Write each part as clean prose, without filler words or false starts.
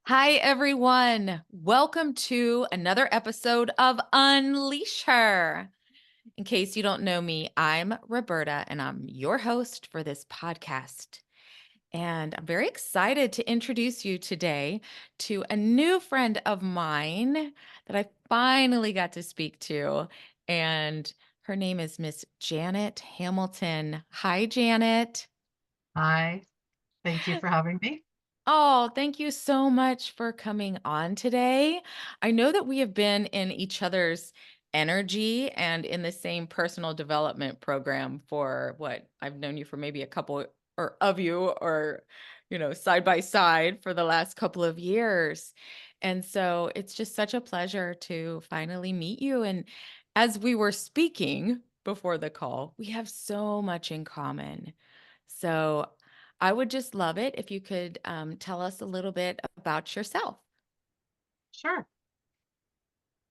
Hi, everyone. Welcome to another episode of Unleash Her. In case you don't know me, I'm Roberta, and I'm your host for this podcast. And I'm very excited to introduce you today to a new friend of mine that I finally got to speak to. And her name is Miss Janet Hamilton. Hi, Janet. Hi, thank you for having me. Oh, thank you so much for coming on today. I know that we have been in each other's energy and in the same personal development program for what I've known you for maybe a couple or of you or side by side for the last couple of years. And so it's just such a pleasure to finally meet you. And as we were speaking before the call, we have so much in common. So I would just love it if you could tell us a little bit about yourself. Sure.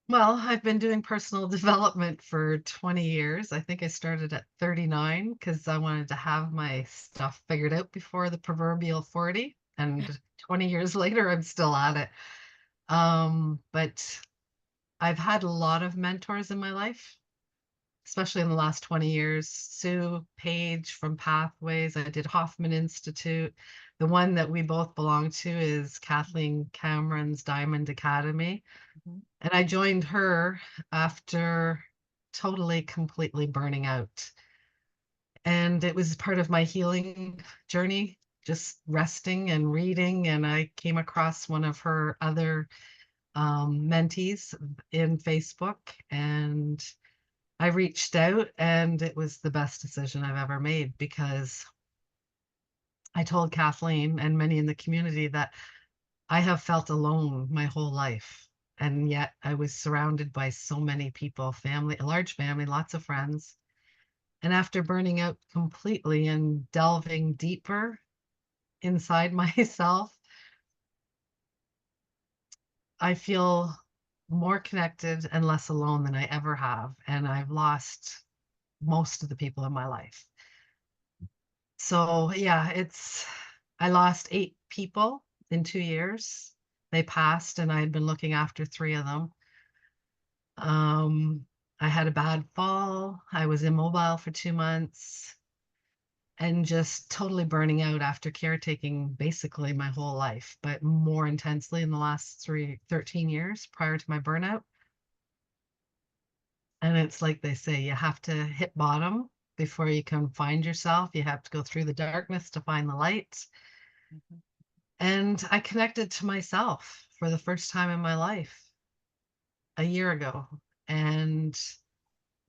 Well, I've been doing personal development for 20 years. I think I started at 39 because I wanted to have my stuff figured out before the proverbial 40. And 20 years later, I'm still at it. But I've had a lot of mentors in my life, especially in the last 20 years. Sue Page from Pathways. I did Hoffman Institute. The one that we both belong to is Kathleen Cameron's Diamond Academy. Mhm. And I joined her after totally, completely burning out. And it was part of my healing journey, just resting and reading. And I came across one of her other mentees in Facebook, and I reached out, and it was the best decision I've ever made because I told Kathleen and many in the community that I have felt alone my whole life. And yet I was surrounded by so many people, family, a large family, lots of friends. And after burning out completely and delving deeper inside myself, I feel more connected and less alone than I ever have. And I've lost most of the people in my life. So yeah, I lost 8 people in 2 years. They passed, and I had been looking after 3 of them. Um, I had a bad fall. I was immobile for 2 months and just totally burning out after caretaking basically my whole life, but more intensely in the last 13 years prior to my burnout. And it's like they say, you have to hit bottom before you can find yourself. You have to go through the darkness to find the light. Mhm. And I connected to myself for the first time in my life a year ago. And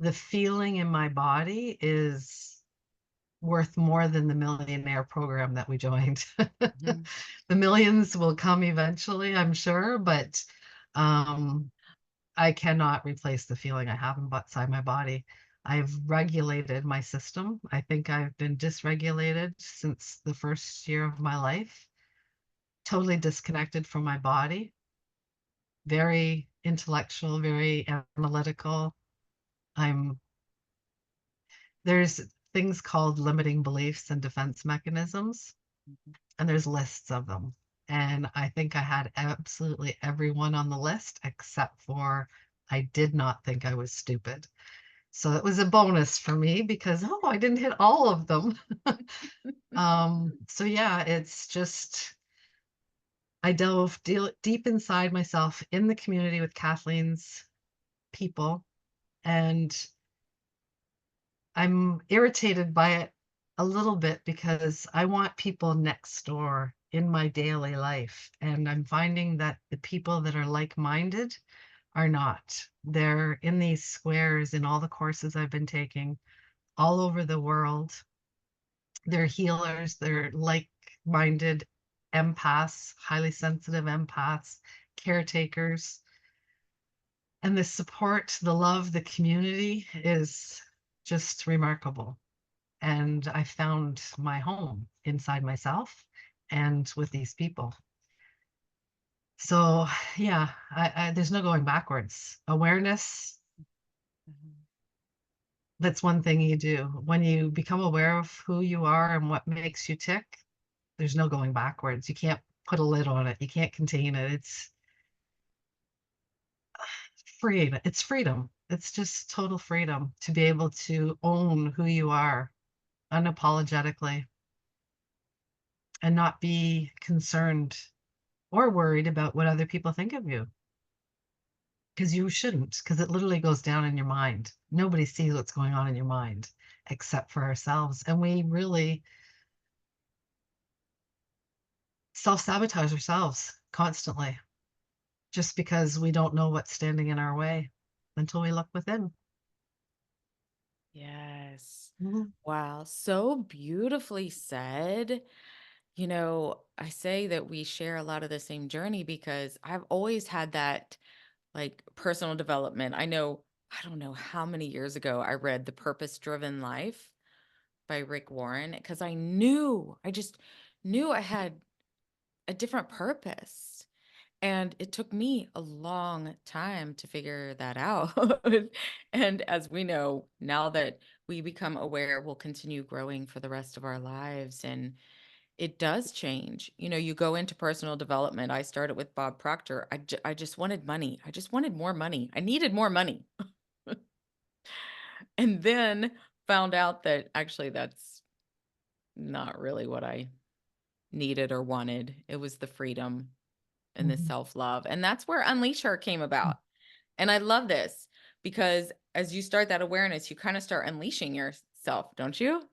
the feeling in my body is worth more than the millionaire program that we joined. Mhm. The millions will come eventually, I'm sure, but um, I cannot replace the feeling I have inside my body. I've regulated my system. I think I've been dysregulated since the first year of my life, totally disconnected from my body, very intellectual, very analytical. I'm There's things called limiting beliefs and defense mechanisms, Mhm. and there's lists of them. And I think I had absolutely everyone on the list except for I did not think I was stupid. So it was a bonus for me because, oh, I didn't hit all of them. So yeah, it's just I dove deep inside myself in the community with Kathleen's people, and I'm irritated by it a little bit because I want people next door in my daily life. And I'm finding that the people that are like minded are not. They're in these squares in all the courses I've been taking all over the world. They're healers, they're like minded empaths, highly sensitive empaths, caretakers. And the support, the love, the community is just remarkable. And I found my home inside myself and with these people. So yeah, there's no going backwards. Awareness, Mhm. that's one thing you do. When you become aware of who you are and what makes you tick, there's no going backwards. You can't put a lid on it. You can't contain it. It's freedom. It's freedom. It's just total freedom to be able to own who you are unapologetically and not be concerned or worried about what other people think of you. Because you shouldn't, because it literally goes down in your mind. Nobody sees what's going on in your mind except for ourselves. And we really self sabotage ourselves constantly just because we don't know what's standing in our way until we look within. Yes. Mhm. Wow, so beautifully said. I say that we share a lot of the same journey because I've always had that like personal development. I don't know how many years ago I read The Purpose Driven Life by Rick Warren because I just knew I had a different purpose. And it took me a long time to figure that out. And as we know, now that we become aware, we'll continue growing for the rest of our lives. And it does change. You go into personal development. I started with Bob Proctor. I just wanted money. I just wanted more money. I needed more money. And then found out that actually that's not really what I needed or wanted. It was the freedom and the Mhm. self-love. And that's where Unleash Her came about. And I love this because as you start that awareness, you kind of start unleashing yourself, don't you?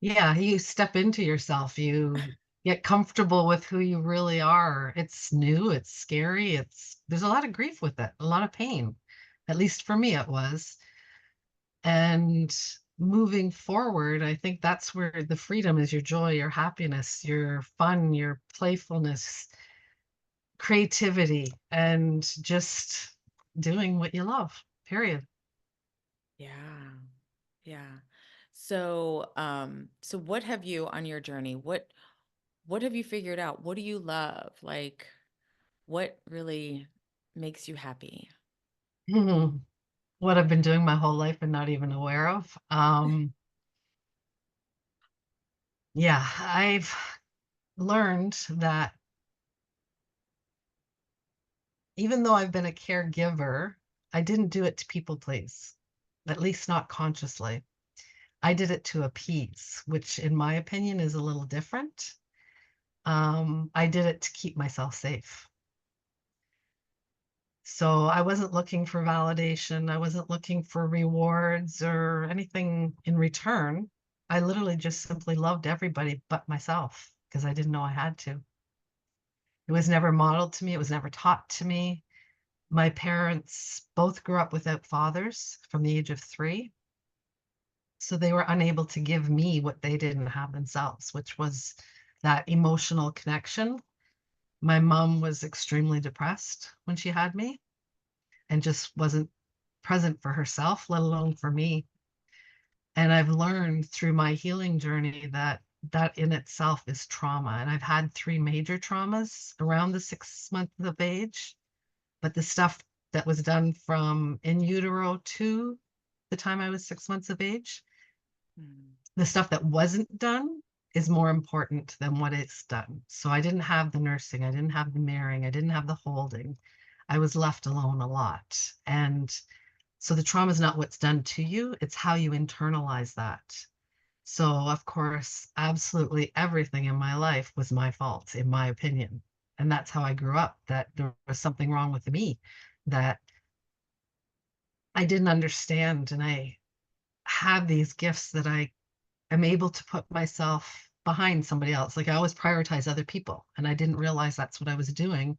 Yeah, you step into yourself, you get comfortable with who you really are. It's new, it's scary, there's a lot of grief with it, a lot of pain. At least for me, it was. And moving forward, I think that's where the freedom is your joy, your happiness, your fun, your playfulness, creativity, and just doing what you love, period. Yeah. Yeah. So what have you on your journey? What have you figured out? What do you love? Like what really makes you happy? What I've been doing my whole life and not even aware of. Yeah, I've learned that even though I've been a caregiver, I didn't do it to people please, at least not consciously. I did it to appease, which in my opinion is a little different. I did it to keep myself safe. So I wasn't looking for validation. I wasn't looking for rewards or anything in return. I literally just simply loved everybody but myself because I didn't know I had to. It was never modeled to me. It was never taught to me. My parents both grew up without fathers from the age of 3. So they were unable to give me what they didn't have themselves, which was that emotional connection. My mom was extremely depressed when she had me and just wasn't present for herself, let alone for me. And I've learned through my healing journey that that in itself is trauma. And I've had 3 major traumas around the 6 months of age, but the stuff that was done from in utero to the time I was 6 months of age, Mm. the stuff that wasn't done is more important than what is done. So I didn't have the nursing, I didn't have the marrying, I didn't have the holding. I was left alone a lot. And so the trauma is not what's done to you, it's how you internalize that. So, of course, absolutely everything in my life was my fault, in my opinion. And that's how I grew up, that there was something wrong with me that I didn't understand. And I have these gifts that I am able to put myself behind somebody else. Like I always prioritize other people, and I didn't realize that's what I was doing.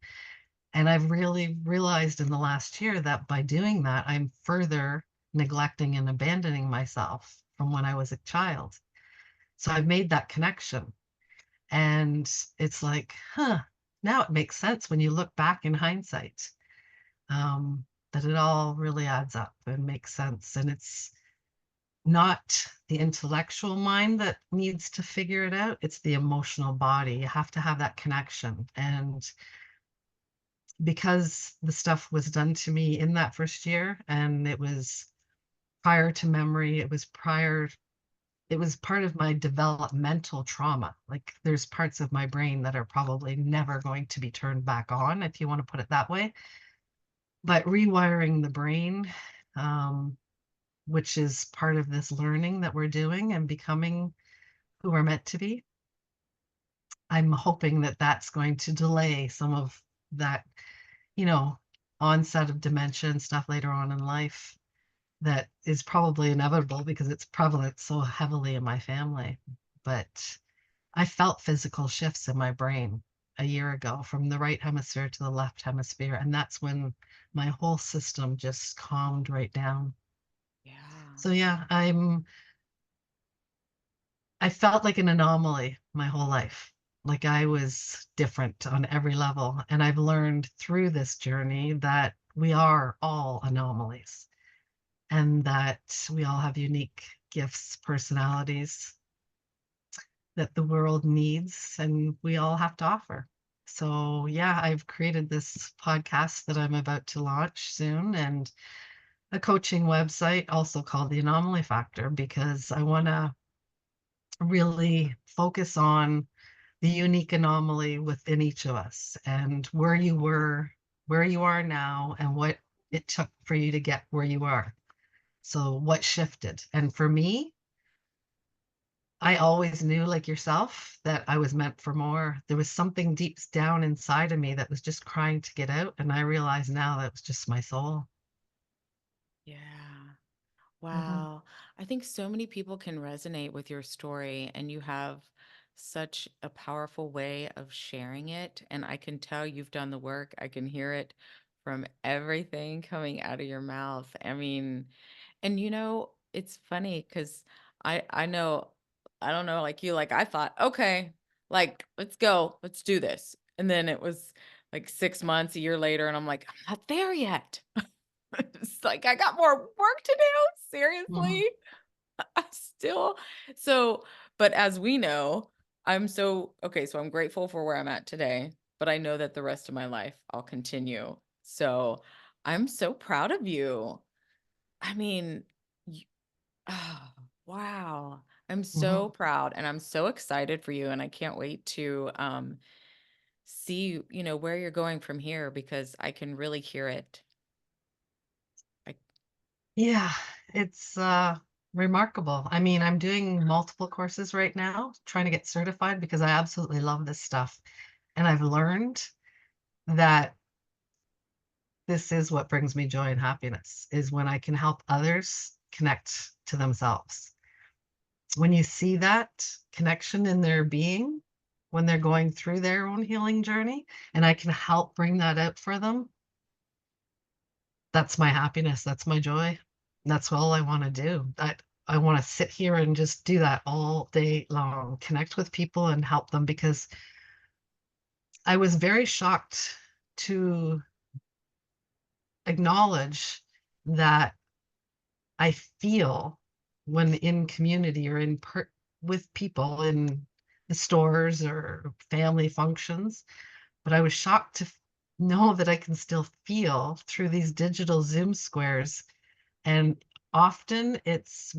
And I've really realized in the last year that by doing that, I'm further neglecting and abandoning myself from when I was a child. So I've made that connection. And it's like, now it makes sense when you look back in hindsight, that it all really adds up and makes sense. And it's not the intellectual mind that needs to figure it out, it's the emotional body. You have to have that connection. And because the stuff was done to me in that first year and it was prior to memory, it was prior, it was part of my developmental trauma. Like there's parts of my brain that are probably never going to be turned back on, if you want to put it that way. But rewiring the brain, um, which is part of this learning that we're doing and becoming who we're meant to be, I'm hoping that that's going to delay some of that, you know, onset of dementia and stuff later on in life that is probably inevitable because it's prevalent so heavily in my family. But I felt physical shifts in my brain a year ago from the right hemisphere to the left hemisphere. And that's when my whole system just calmed right down. Yeah. So yeah, I felt like an anomaly my whole life. Like I was different on every level. And I've learned through this journey that we are all anomalies and that we all have unique gifts, personalities that the world needs and we all have to offer. So, yeah, I've created this podcast that I'm about to launch soon and a coaching website also called The Anomaly Factor because I want to really focus on the unique anomaly within each of us and where you were, where you are now, and what it took for you to get where you are. So, what shifted? And for me, I always knew, like yourself, that I was meant for more. There was something deep down inside of me that was just crying to get out. And I realize now that was just my soul. Yeah. Hmm. Wow. I think so many people can resonate with your story, and you have such a powerful way of sharing it. And I can tell you've done the work. I can hear it from everything coming out of your mouth. I mean, and it's funny because I know, I don't know, like you, like I thought, okay, like let's go, let's do this. And then it was like 6 months, a year later, and I'm like, I'm not there yet. It's like I got more work to do. Hmm. Seriously? I still so but as we know, I'm so okay, so I'm grateful for where I'm at today, but I know that the rest of my life I'll continue. So, I'm so proud of you. I mean, y oh, wow. I'm so Hmm. proud and I'm so excited for you and I can't wait to see, where you're going from here because I can really hear it. I Yeah, it's remarkable. I mean, I'm doing multiple courses right now, trying to get certified because I absolutely love this stuff. And I've learned that this is what brings me joy and happiness is when I can help others connect to themselves. When you see that connection in their being, when they're going through their own healing journey, and I can help bring that out for them, that's my happiness. That's my joy. That's all I want to do. I want to sit here and just do that all day long, connect with people and help them because I was very shocked to acknowledge that I feel when in community or with people in the stores or family functions, but I was shocked to know that I can still feel through these digital Zoom squares. And often it's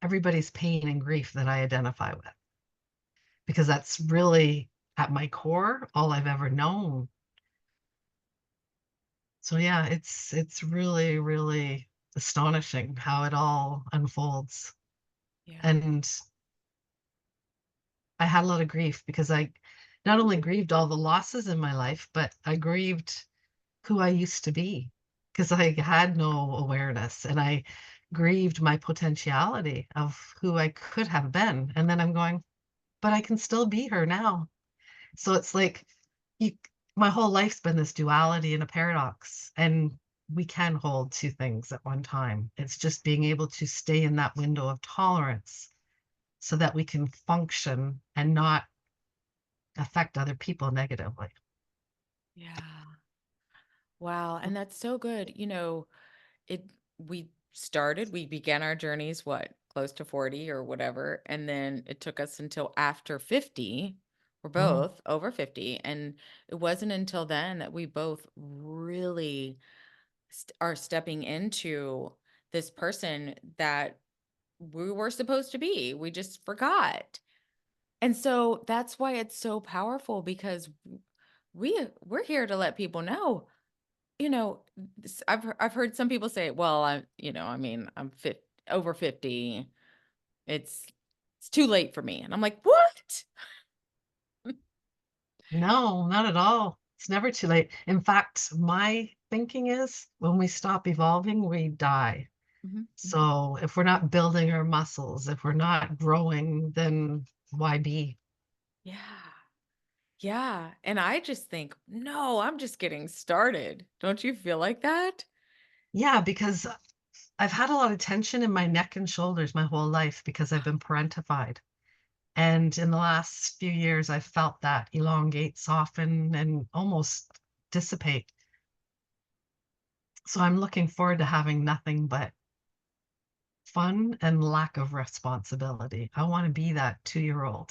everybody's pain and grief that I identify with because that's really at my core all I've ever known. So yeah, it's really, really astonishing how it all unfolds. yeah. And I had a lot of grief because I not only grieved all the losses in my life, but I grieved who I used to be because I had no awareness and I grieved my potentiality of who I could have been. And then I'm going, but I can still be her now. So it's like you, my whole life's been this duality and a paradox. And we can hold two things at one time. It's just being able to stay in that window of tolerance so that we can function and not affect other people negatively. Yeah. Wow, and that's so good. It we began our journeys what, close to 40 or whatever, and then it took us until after 50. We're Mm. both over 50, and it wasn't until then that we both really are stepping into this person that we were supposed to be. We just forgot. And so that's why it's so powerful because we're here to let people know, I've heard some people say, well, I mean, over 50. It's it's too late for me. And I'm like, "What?" No, not at all. It's never too late. In fact, my thinking is when we stop evolving, we die. Mhm, mhm. So if we're not building our muscles, if we're not growing, then why be? Yeah. Yeah, and I just think, "No, I'm just getting started." Don't you feel like that? Yeah, because I've had a lot of tension in my neck and shoulders my whole life because I've been parentified. And in the last few years, I've felt that elongate, soften, and almost dissipate. So I'm looking forward to having nothing but fun and lack of responsibility. I want to be that 2-year old,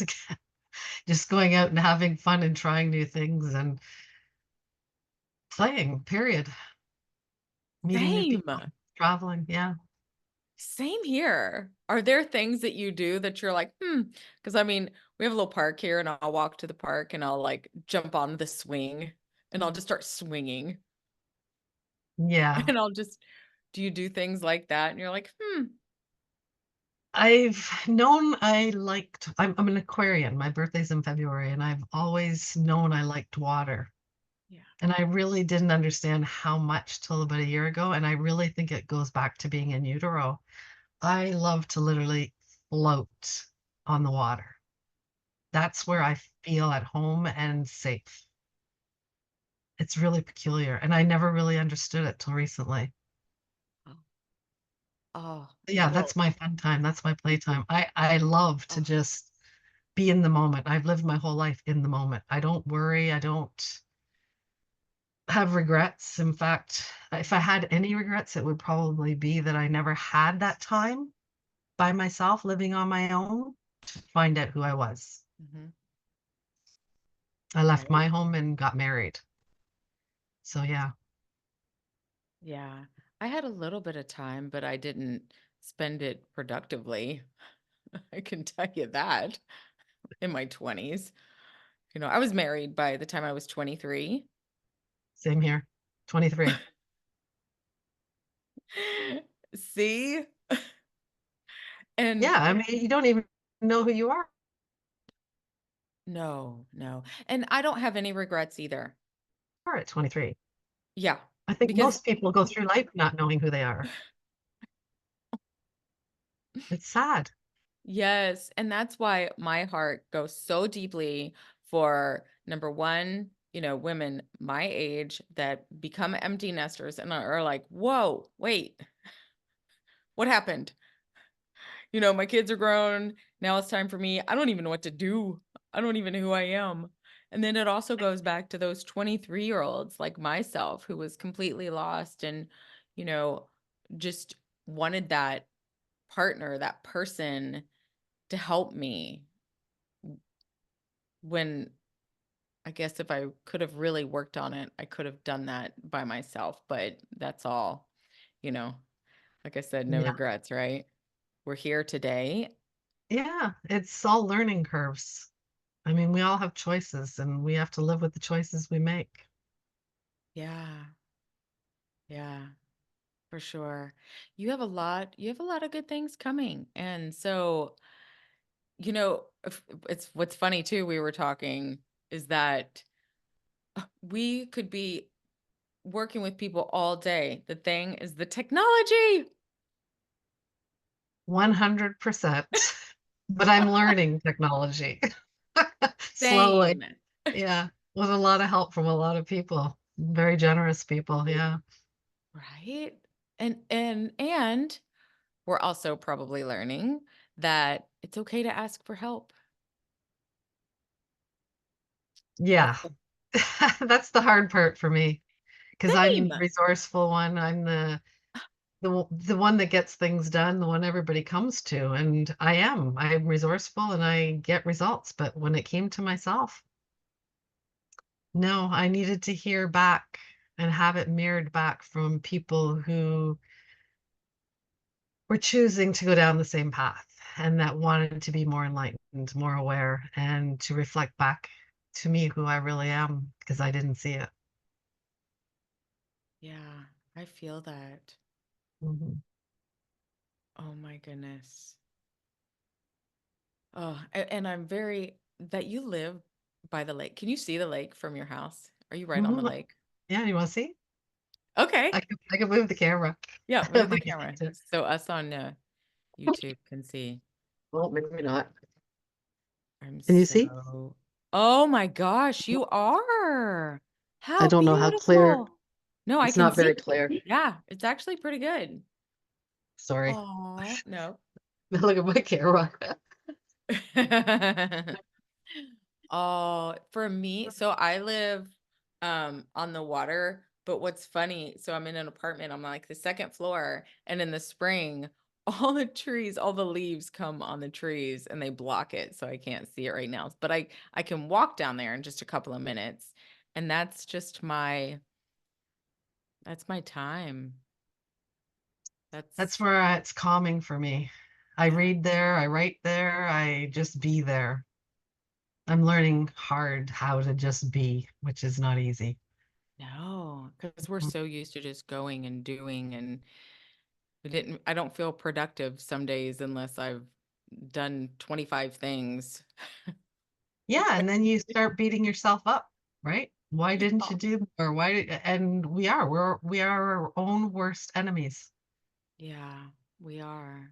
just going out and having fun and trying new things and playing, period. Meeting new Same. people, traveling. Yeah. Same here. Are there things that you do that you're like, "Hmm," because I mean, we have a little park here, and I'll walk to the park, and I'll, like, jump on the swing, and I'll just start swinging, Yeah. and I'll just do you do things like that? And you're like, "Hmm." I've known I liked, I'm an Aquarian. My birthday's in February, and I've always known I liked water. Yeah. And I really didn't understand how much till about a year ago. And I really think it goes back to being in utero. I love to literally float on the water. That's where I feel at home and safe. It's really peculiar. And I never really understood it till recently. Oh. Oh, Yeah, well, that's my fun time. That's my playtime. I love to oh, just be in the moment. I've lived my whole life in the moment. I don't worry. I don't have regrets. In fact, if I had any regrets, it would probably be that I never had that time by myself living on my own to find out who I was. mhm, I left right. my home and got married. So yeah, Yeah. I had a little bit of time, but I didn't spend it productively. I can tell you that in my 20s. I was married by the time I was 23. same here. 23. See? And Yeah, I mean, you don't even know who you no, no. And I don't have any regrets either. are at 23. Yeah. I think Because most people go through life not knowing who they are. It's sad. yes, and that's why my heart goes so deeply for number one, women my age that become empty nesters and are like, whoa, wait, what happened? My kids are grown. Now it's time for me. I don't even know what to do. I don't even know who I am. And then it also goes back to those 23-year-olds like myself who was completely lost and, you know, just wanted that partner, that person to help me when I guess if I could have really worked on it, I could have done that by myself. But that's all, you know, like I said, no Yeah. regrets, right? We're here today. Yeah, it's all learning curves. I mean, we all have choices and we have to live with the choices we make. Yeah. Yeah. For sure. You have a lot of good things coming. And so, it's what's funny too, we were talking is that we could be working with people all day. The thing is the technology. 100%. But I'm learning technology slowly. Same. Yeah, with a lot of help from a lot of people, very generous people. Yeah. Right? And we're also probably learning that it's okay to ask for help. Yeah. That's the That's the hard part for me because I'm same. the resourceful one. I'm the one that gets things done, the one everybody comes to, and I am. I'm resourceful and I get results, but when it came to myself, no, I needed to hear back and have it mirrored back from people who were choosing to go down the same path and that wanted to be more enlightened, more aware, and to reflect back to me who I really am because I didn't see it. Yeah, I feel that. Mhm. Oh my goodness. Oh, and I'm very that you live by the lake. Can you see the lake from your house? Are you right on the Mhm. lake? Yeah, you want to see? Okay. I can move the camera Yeah, move if the I can camera get it. so us on YouTube can see. Well, maybe not. I'm Can you see? so Oh my gosh, you are. I How don't know how clear. beautiful. No, I It's can not see. very clear. Yeah, it's actually pretty good. Sorry. Oh, no. Look at my camera. Oh, for me, so I live on the water, but what's funny, so I'm in an apartment, I'm like the second floor, and in the spring, all the trees, all the leaves come on the trees and they block it, so I can't see it right now. But I can walk down there in just a couple of minutes, and that's my time. That's That's where it's calming for me. I yeah. read there, I write there, I just be there. I'm learning hard how to just be, which is not easy. No, because we're so used to just going and doing and I don't feel productive some days unless I've done 25 things. Yeah, and then you start beating yourself up, right? Why didn't you Yeah. do or why and we are our own worst enemies. Yeah, we are.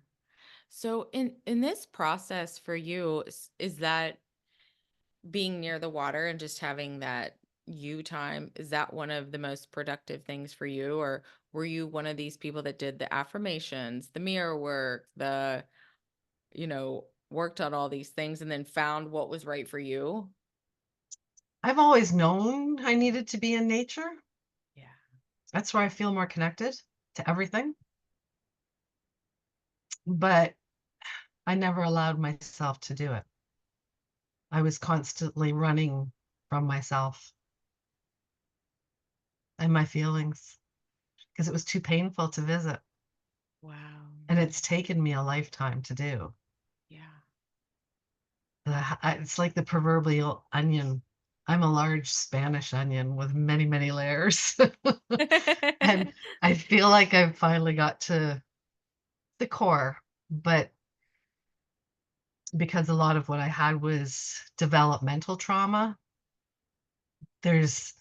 So in this process for you, is that being near the water and just having that you time, is that one of the most productive things for you? Or were you one of these people that did the affirmations, the mirror work, worked on all these things and then found what was right for you? I've always known I needed to be in nature. Yeah. That's where I feel more connected to everything, but I never allowed myself to do it. I was constantly running from myself and my feelings because it was too painful to visit. Wow. And it's taken me a lifetime to do. Yeah. It's like the proverbial onion. I'm a large Spanish onion with many, many layers. And I feel like I've finally got to the core, but because a lot of what I had was developmental trauma, there's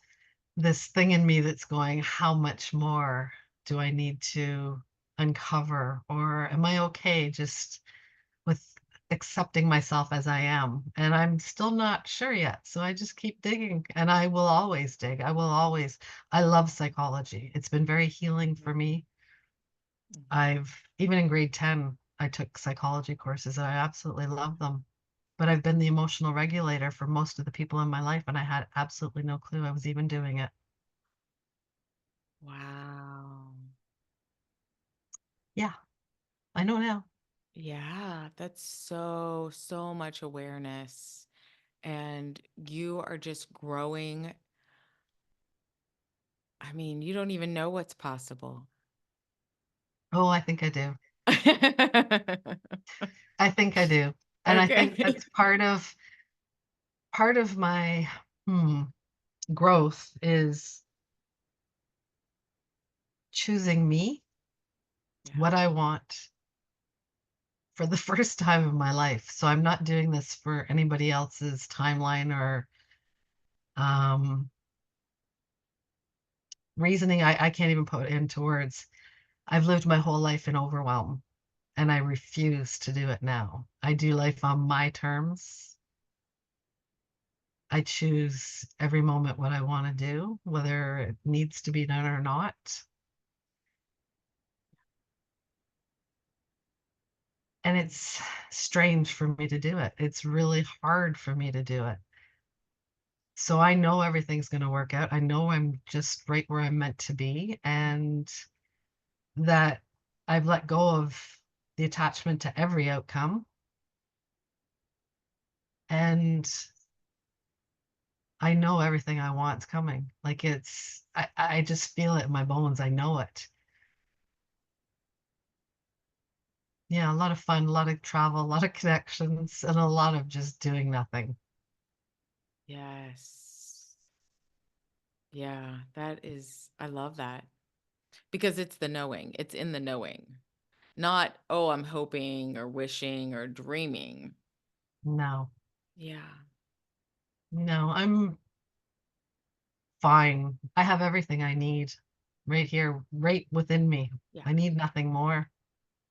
this thing in me that's going, how much more do I need to uncover? Or am I okay just with accepting myself as I am? And I'm still not sure yet. So I just keep digging and I will always dig. I love psychology. It's been very healing for me. Mhm. I've, even in grade 10, I took psychology courses and I absolutely love them. But I've been the emotional regulator for most of the people in my life, and I had absolutely no clue I was even doing it. Wow. Yeah, I know now. Yeah, that's so, so much awareness. And you are just growing. I mean, you don't even know what's possible. Oh, I think I do. I think I do. And I think Okay. that's part of my growth is choosing me, Yeah. what I want for the first time in my life. So I'm not doing this for anybody else's timeline or um, reasoning. I can't even put it into words. I've lived my whole life in overwhelm and I refuse to do it now. I do life on my terms. I choose every moment what I want to do, whether it needs to be done or not. And it's strange for me to do it. It's really hard for me to do it. So I know everything's going to work out. I know I'm just right where I'm meant to be, and that I've let go of the attachment to every outcome. And I know everything I want's coming. Like I just feel it in my bones. I know it. Yeah, a lot of fun, a lot of travel, a lot of connections, and a lot of just doing nothing. Yes. Yeah, that is I love that because it's the knowing. It's in the knowing. Not, "Oh, I'm hoping or wishing or dreaming." No, Yeah. no, I'm fine. I have everything I need right here, right within me. Yeah. I need nothing more.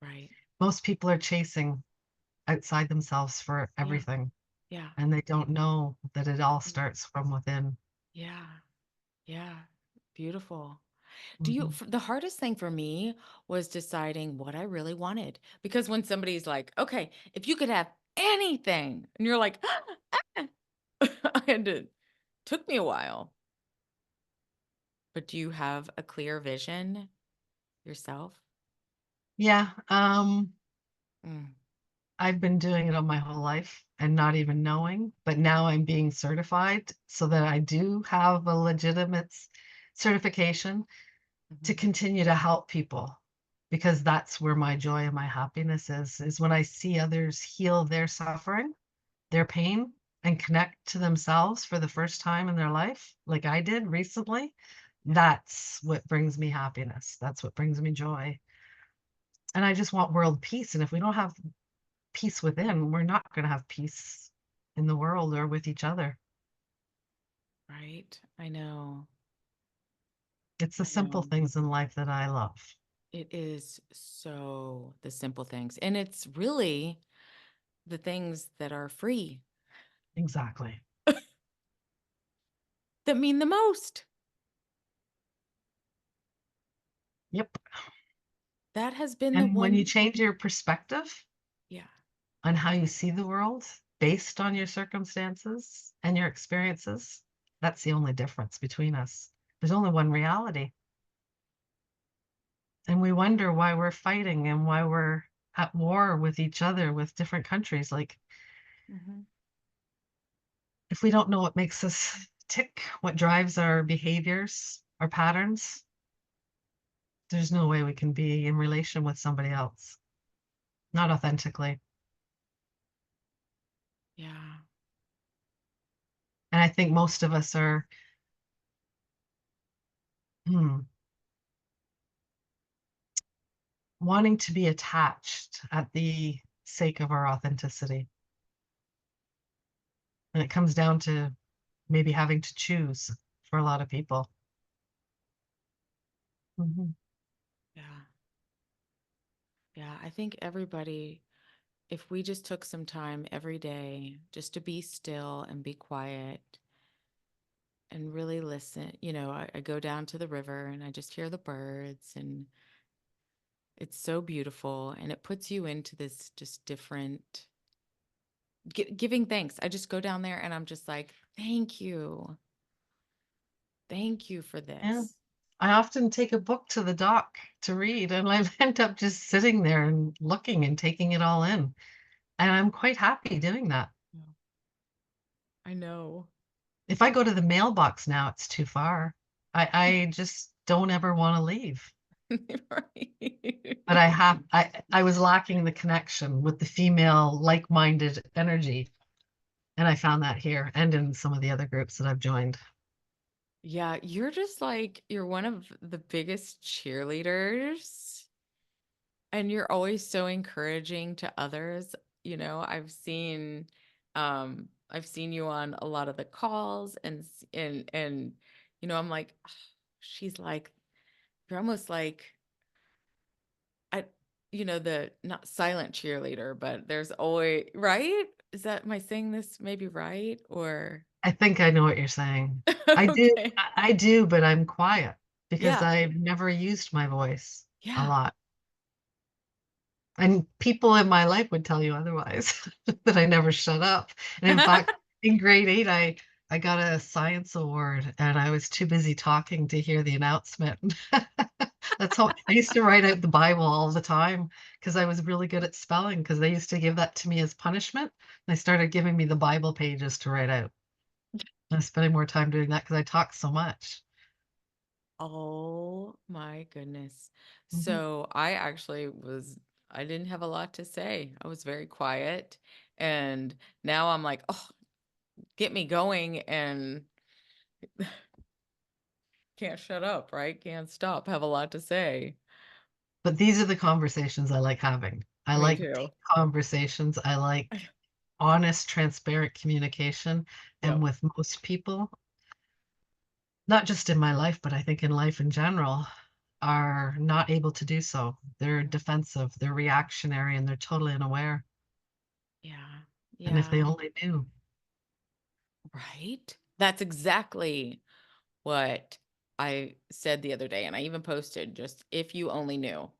Right. Most people are chasing outside themselves for Yeah. everything, Yeah. and they don't know that it all Mm. starts from within. Yeah. Yeah. Beautiful. Do you Mhm. the hardest thing for me was deciding what I really wanted, because when somebody's like, "Okay, if you could have anything," and you're like, I had to took me a while. But do you have a clear vision yourself? Yeah, Mm, I've been doing it all my whole life and not even knowing, but now I'm being certified so that I do have a legitimate certification to mhm, continue to help people, because that's where my joy and my happiness is when I see others heal their suffering, their pain, and connect to themselves for the first time in their life, like I did recently. yeah, That's what brings me happiness. That's what brings me joy. And I just want world peace. And if we don't have peace within, we're not going to have peace in the world or with each other. right? I know. It's the I simple know. things in life that I love. It is so the simple things. And it's really the things that are free Exactly. that mean the most. Yep. That has been the And when you one. change your perspective Yeah. on how you see the world based on your circumstances and your experiences, that's the only difference between us. There's only one reality. And we wonder why we're fighting and why we're at war with each other with different countries. Like, Mhm. if we don't know what makes us tick, what drives our behaviors, our patterns, there's no way we can be in relation with somebody else, not authentically. Yeah. And I think most of us are hmm, wanting to be attached at the sake of our authenticity. And it comes down to maybe having to choose for a lot of people. Mhm. Yeah. Yeah. I think everybody, if we just took some time every day just to be still and be quiet and really listen, I go down to the river and I just hear the birds, and it's so beautiful, and it puts you into this just different giving thanks. I just go down there and I'm just like, thank you. Thank you for Yeah. this. I often take a book to the dock to read, and I end up just sitting there and looking and taking it all in. And I'm quite happy doing that. Yeah. I know. If I go to the mailbox now, it's too far. I just don't ever want to leave. But Right. I was lacking the connection with the female like-minded energy. And I found that here and in some of the other groups that I've joined. Yeah, you're just like, you're one of the biggest cheerleaders, and you're always so encouraging to others. I've seen you on a lot of the calls, and I'm like, "Oh, she's like, you're almost like, I the not silent cheerleader, but there's always, right? Is that, am I saying this maybe right? Or I think I know what you're saying. okay. I do, but I'm quiet because Yeah. I've never used my voice a Yeah. lot. And people in my life would tell you otherwise, that I never shut up. And in fact, in grade 8, I got a science award and I was too busy talking to hear the announcement. That's how I used to write out the Bible all the time because I was really good at spelling, because they used to give that to me as punishment. They started giving me the Bible pages to write out. I was spending more time doing that because I talk so much. Oh my goodness. Mhm. So I actually was. I didn't have a lot to say. I was very quiet. And now I'm like, oh, get me going and can't shut up, right? Can't stop. Have a lot to say. But these are the conversations I like having. I Me like deep too. conversations. I like honest, transparent communication. And Yep. with most people, not just in my life, but I think in life in general, are not able to do so. They're Yeah. defensive, they're reactionary, and they're totally unaware. Yeah. And if they Yeah. only knew, Right? That's exactly what I said the other day. And I even posted just if you only knew.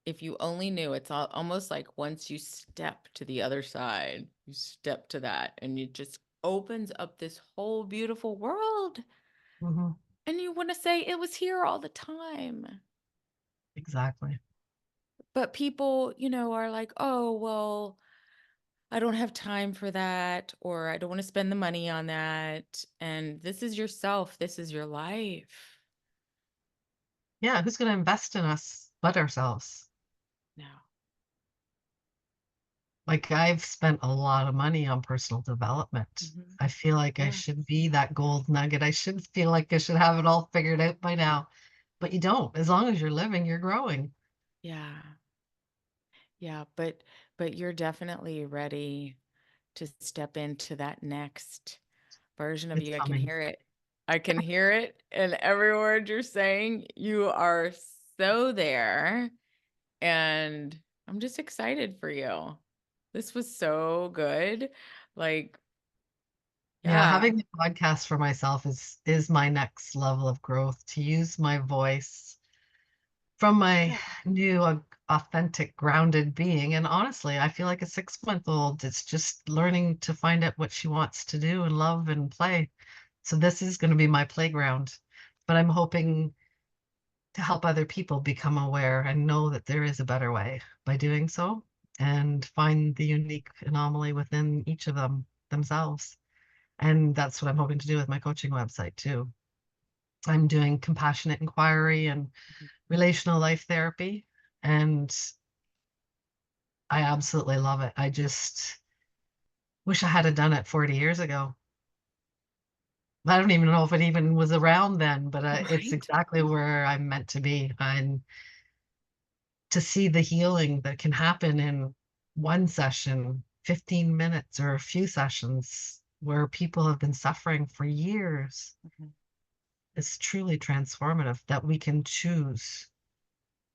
If you only knew, it's almost like once you step to the other side, you step to that and it just opens up this whole beautiful world. mhm, And you want to say it was here all the time. exactly. But people, are like, oh, well, I don't have time for that, or I don't want to spend the money on that. And this is yourself, this is your life. Yeah, who's going to invest in us but ourselves? No. Like, I've spent a lot of money on personal development. Mhm. I feel like I Yeah. should be that gold nugget. I should feel like I should have it all figured out by now. But you don't. As long as you're living, you're growing. Yeah. Yeah. But you're definitely ready to step into that next version of It's you. I can coming. hear it. I can hear it in every word you're saying. You are so there. And I'm just excited for you. This was so good. Like, Yeah, yeah. having the podcast for myself is my next level of growth, to use my voice from my Yeah. new authentic grounded being. And honestly, I feel like a 6 month old. It's just learning to find out what she wants to do and love and play. So this is going to be my playground. But I'm hoping to help other people become aware and know that there is a better way by doing so, and find the unique anomaly within each of them themselves. And that's what I'm hoping to do with my coaching website too. I'm doing compassionate inquiry and Mhm. relational life therapy, and I absolutely love it. I just wish I had done it 40 years ago. I don't even know if it even was around then, but it's Right? exactly where I'm meant to be. And to see the healing that can happen in one session, 15 minutes, or a few sessions where people have been suffering for years Mhm. is truly transformative, that we can choose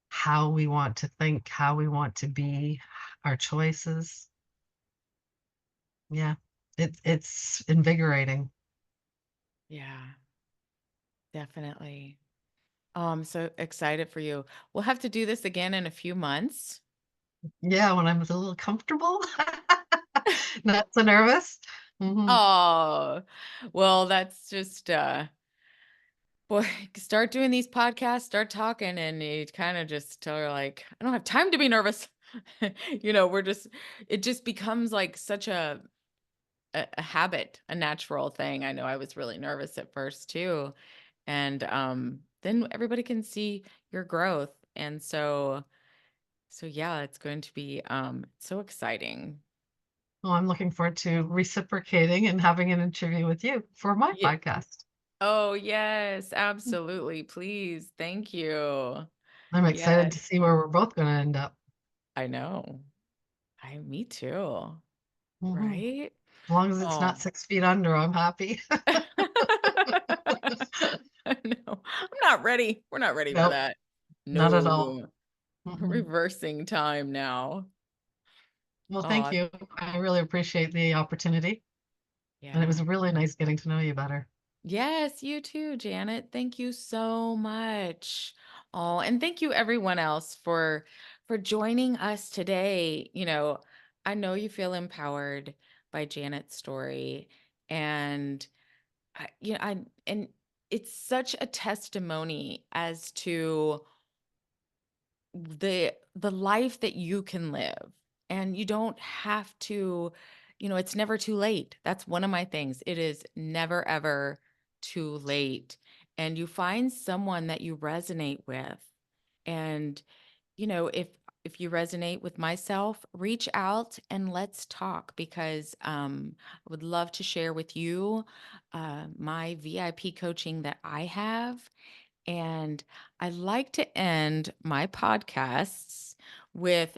how we want to think, how we want to be, our choices. Yeah, it's invigorating. Yeah, definitely. Oh, I'm so excited for you. We'll have to do this again in a few months. Yeah, when I'm a little comfortable, not so nervous. Hmm. Oh, well, that's just boy, start doing these podcasts, start talking, and you kind of just are like, I don't have time to be nervous. We're just it just becomes like such a habit, a natural thing. I know I was really nervous at first too. And then everybody can see your growth. And so yeah, it's going to be so exciting. Well, I'm looking forward to reciprocating and having an interview with you for my Yeah. podcast. Oh, yes, absolutely. Please. Thank you. I'm excited Yes, to see where we're both going to end up. I know. Me too. Hmm. Right? As long as it's not Oh. 6 feet under, I'm happy. No, I'm not ready. We're not ready for Nope, that. not at all. No. Mm-mm. Reversing time now. Well, thank Oh, you. I really appreciate the opportunity. And it yeah. was really nice getting to know you better. Yes, you too, Janet. Thank you so much. Oh, and thank you everyone else for joining us today. I know you feel empowered by Janet's story and and it's such a testimony as to the life that you can live, and you don't have to, it's never too late. That's one of my things. It is never ever too late. And you find someone that you resonate with, and if you resonate with myself, reach out and let's talk because I would love to share with you my VIP coaching that I have. And I like to end my podcasts with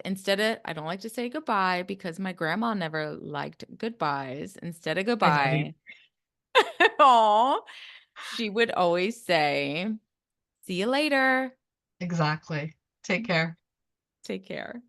I don't like to say goodbye because my grandma never liked goodbyes. Instead of I don't goodbye, oh, she would always say, see you later. exactly. Take care. Take care.